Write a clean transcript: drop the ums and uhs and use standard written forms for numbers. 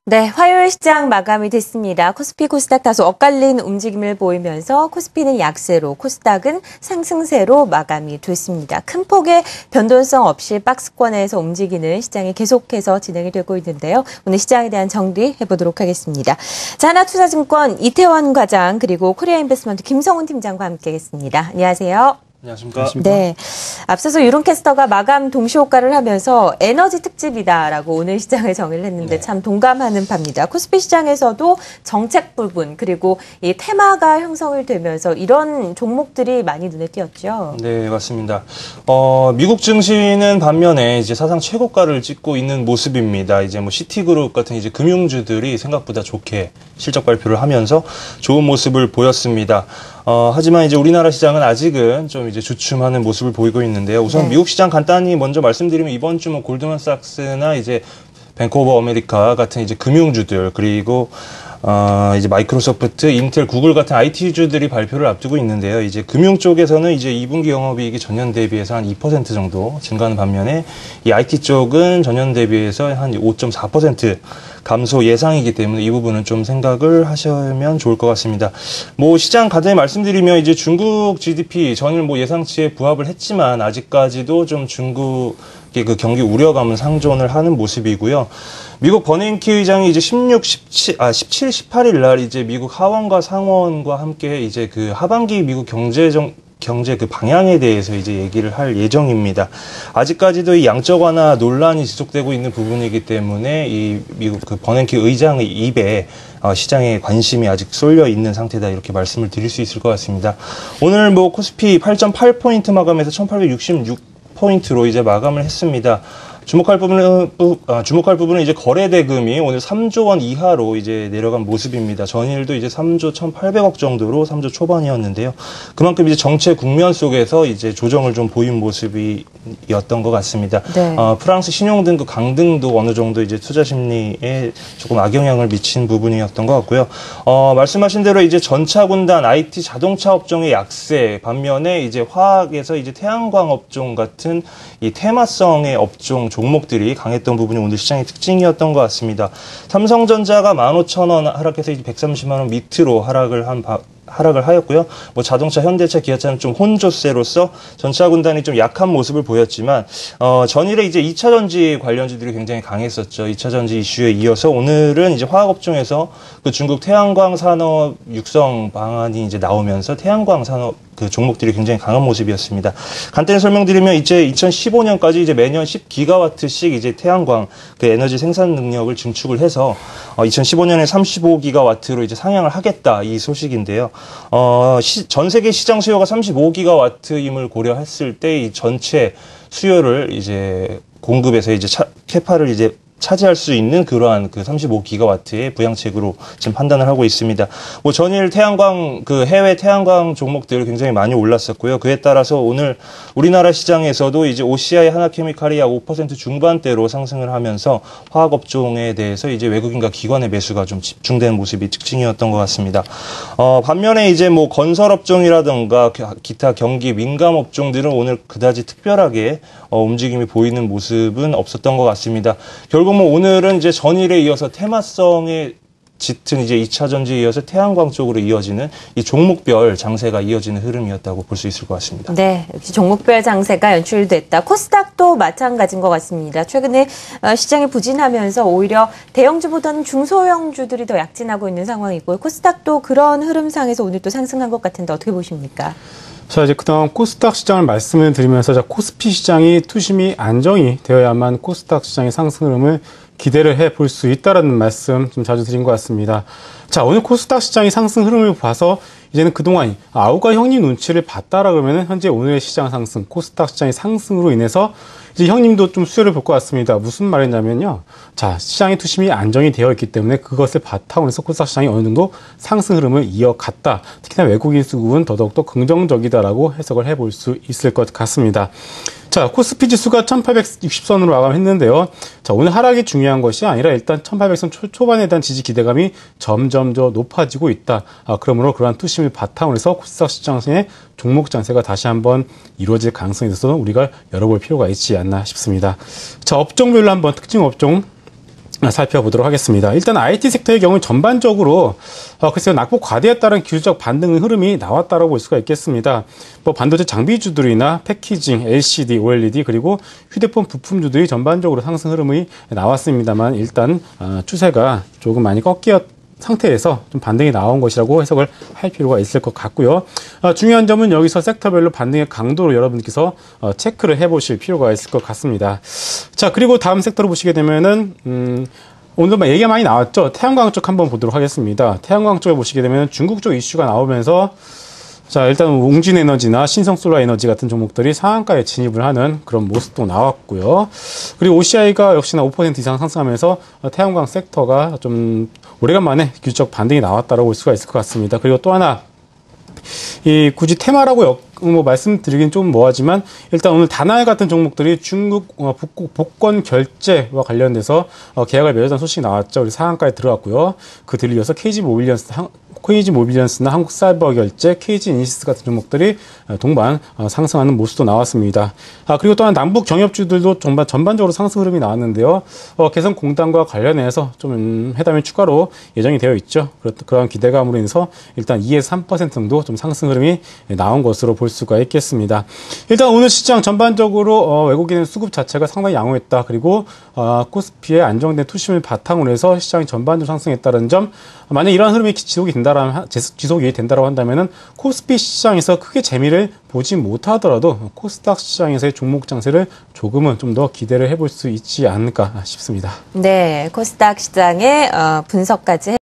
네, 화요일 시장 마감이 됐습니다. 코스피, 코스닥 다소 엇갈린 움직임을 보이면서 코스피는 약세로, 코스닥은 상승세로 마감이 됐습니다. 큰 폭의 변동성 없이 박스권에서 움직이는 시장이 계속해서 진행이 되고 있는데요. 오늘 시장에 대한 정리해보도록 하겠습니다. 자, 하나투자증권 이태원 과장 그리고 코리아인베스트먼트 김성훈 팀장과 함께하겠습니다. 안녕하세요. 안녕하십니까. 네, 앞서서 유론캐스터가 마감 동시효과를 하면서 에너지 특집이다라고 오늘 시장을 정의를 했는데 참 동감하는 바입니다. 코스피 시장에서도 정책 부분 그리고 이 테마가 형성이 되면서 이런 종목들이 많이 눈에 띄었죠. 네, 맞습니다. 미국 증시는 반면에 이제 사상 최고가를 찍고 있는 모습입니다. 이제 뭐 시티그룹 같은 이제 금융주들이 생각보다 좋게 실적 발표를 하면서 좋은 모습을 보였습니다. 하지만 이제 우리나라 시장은 아직은 좀 이제 주춤하는 모습을 보이고 있는데요. 우선 미국 시장 간단히 먼저 말씀드리면 이번 주 뭐 골드만삭스나 이제 뱅크 오브 아메리카 같은 이제 금융주들 그리고 이제 마이크로소프트, 인텔, 구글 같은 IT주들이 발표를 앞두고 있는데요. 이제 금융 쪽에서는 이제 2분기 영업이익이 전년 대비해서 한 2% 정도 증가하는 반면에 이 IT 쪽은 전년 대비해서 한 5.4% 감소 예상이기 때문에 이 부분은 좀 생각을 하시면 좋을 것 같습니다. 뭐 시장 간단히 말씀드리면 이제 중국 GDP 전일 뭐 예상치에 부합을 했지만 아직까지도 좀 중국의 그 경기 우려감은 상존을 하는 모습이고요. 미국 버냉키 의장이 이제 17, 18일 날 이제 미국 하원과 상원과 함께 이제 그 하반기 미국 경제 그 방향에 대해서 이제 얘기를 할 예정입니다. 아직까지도 이 양적 완화 논란이 지속되고 있는 부분이기 때문에 이 미국 그 버냉키 의장의 입에 시장에 관심이 아직 쏠려 있는 상태다 이렇게 말씀을 드릴 수 있을 것 같습니다. 오늘 뭐 코스피 8.8포인트 마감해서 1866포인트로 이제 마감을 했습니다. 주목할 부분은 이제 거래 대금이 오늘 3조 원 이하로 이제 내려간 모습입니다. 전일도 이제 3조 1,800억 정도로 3조 초반이었는데요. 그만큼 이제 정체 국면 속에서 이제 조정을 좀 보인 모습이었던 것 같습니다. 네. 프랑스 신용 등급 강등도 어느 정도 이제 투자 심리에 조금 악영향을 미친 부분이었던 것 같고요. 말씀하신 대로 이제 전차 군단, IT 자동차 업종의 약세 반면에 이제 화학에서 이제 태양광 업종 같은 이 테마성의 업종 종목들이 강했던 부분이 오늘 시장의 특징이었던 것 같습니다. 삼성전자가 15,000원 하락해서 이제 130만 원 밑으로 하락을 하였고요. 뭐 자동차, 현대차, 기아차는 좀 혼조세로서 전차 군단이 좀 약한 모습을 보였지만 전일에 이제 2차 전지 관련주들이 굉장히 강했었죠. 2차 전지 이슈에 이어서 오늘은 이제 화학 업종에서 그 중국 태양광 산업 육성 방안이 이제 나오면서 태양광 산업 그 종목들이 굉장히 강한 모습이었습니다. 간단히 설명드리면 이제 2015년까지 이제 매년 10기가와트씩 이제 태양광 그 에너지 생산 능력을 증축을 해서 2015년에 35기가와트로 이제 상향을 하겠다 이 소식인데요. 전 세계 시장 수요가 35기가와트임을 고려했을 때 이 전체 수요를 이제 공급에서 이제 캐파를 이제 차지할 수 있는 그러한 그 35기가와트의 부양책으로 지금 판단을 하고 있습니다. 뭐 전일 태양광 그 해외 태양광 종목들 굉장히 많이 올랐었고요. 그에 따라서 오늘 우리나라 시장에서도 이제 OCI 하나케미칼이 약 5% 중반대로 상승을 하면서 화학 업종에 대해서 이제 외국인과 기관의 매수가 좀 집중되는 모습이 특징이었던 것 같습니다. 반면에 이제 뭐 건설 업종이라든가 기타 경기 민감 업종들은 오늘 그다지 특별하게 움직임이 보이는 모습은 없었던 것 같습니다. 결국 뭐 오늘은 이제 전일에 이어서 테마성의 짙은 이제 2차 전지에 이어서 태양광 쪽으로 이어지는 이 종목별 장세가 이어지는 흐름이었다고 볼 수 있을 것 같습니다. 네, 역시 종목별 장세가 연출됐다. 코스닥도 마찬가지인 것 같습니다. 최근에 시장이 부진하면서 오히려 대형주보다는 중소형주들이 더 약진하고 있는 상황이고 코스닥도 그런 흐름상에서 오늘 또 상승한 것 같은데 어떻게 보십니까? 자, 이제 그다음 코스닥 시장을 말씀을 드리면서 코스피 시장이 투심이 안정이 되어야만 코스닥 시장의 상승 흐름을 기대를 해볼 수 있다라는 말씀 좀 자주 드린 것 같습니다. 자, 오늘 코스닥 시장의 상승 흐름을 봐서 이제는 그동안 아우가 형님 눈치를 봤다라 그러면은 현재 오늘의 시장 상승, 코스닥 시장의 상승으로 인해서 이제 형님도 좀 수혜를 볼 것 같습니다. 무슨 말이냐면요. 자, 시장의 투심이 안정이 되어 있기 때문에 그것을 바탕으로 해서 코스닥 시장이 어느 정도 상승 흐름을 이어갔다. 특히나 외국인 수급은 더더욱더 긍정적이다라고 해석을 해볼 수 있을 것 같습니다. 자, 코스피 지수가 1860선으로 마감했는데요. 자, 오늘 하락이 중요한 것이 아니라 일단 1800선 초반에 대한 지지 기대감이 점점 더 높아지고 있다. 그러므로 그러한 투심을 바탕으로 해서 코스닥 시장의 종목 장세가 다시 한번 이루어질 가능성에 대해서는 우리가 열어볼 필요가 있지 않나 싶습니다. 자, 업종별로 한번 특징 업종 살펴보도록 하겠습니다. 일단 IT 섹터의 경우 전반적으로 글쎄요, 낙폭 과대에 따른 기술적 반등 흐름이 나왔다고 볼 수가 있겠습니다. 뭐 반도체 장비주들이나 패키징, LCD, OLED 그리고 휴대폰 부품주들이 전반적으로 상승 흐름이 나왔습니다만 일단 추세가 조금 많이 꺾였 상태에서 좀 반등이 나온 것이라고 해석을 할 필요가 있을 것 같고요. 중요한 점은 여기서 섹터별로 반등의 강도로 여러분께서 체크를 해보실 필요가 있을 것 같습니다. 자, 그리고 다음 섹터로 보시게 되면은 오늘도 얘기가 많이 나왔죠. 태양광 쪽 한번 보도록 하겠습니다. 태양광 쪽에 보시게 되면 중국 쪽 이슈가 나오면서 자, 일단 웅진에너지나 신성솔라에너지 같은 종목들이 상한가에 진입을 하는 그런 모습도 나왔고요. 그리고 OCI가 역시나 5% 이상 상승하면서 태양광 섹터가 좀 오래간만에 기술적 반등이 나왔다고 볼 수가 있을 것 같습니다. 그리고 또 하나, 굳이 테마라고 말씀드리긴 좀 뭐하지만 일단 오늘 다나엘 같은 종목들이 중국 복권 결제와 관련돼서 계약을 맺었다는 소식이 나왔죠. 우리 상한가에 들어갔고요. 그 뒤를 이어서 KG모빌리언스나 한국사이버결제, KG이니시스 같은 종목들이 동반 상승하는 모습도 나왔습니다. 그리고 또한 남북 경협주들도 전반적으로 상승 흐름이 나왔는데요. 개성공단과 관련해서 좀 회담이 추가로 예정이 되어 있죠. 그런 기대감으로 인해서 일단 2에서 3% 정도 좀 상승 흐름이 나온 것으로 볼 수가 있겠습니다. 일단 오늘 시장 전반적으로 외국인의 수급 자체가 상당히 양호했다. 그리고 코스피의 안정된 투심을 바탕으로 해서 시장이 전반적으로 상승했다는 점, 만약 이러한 흐름이 지속이 된다라고 한다면은 코스피 시장에서 크게 재미를 보지 못하더라도 코스닥 시장에서의 종목 장세를 조금은 좀 더 기대를 해볼 수 있지 않을까 싶습니다. 네, 코스닥 시장의 분석까지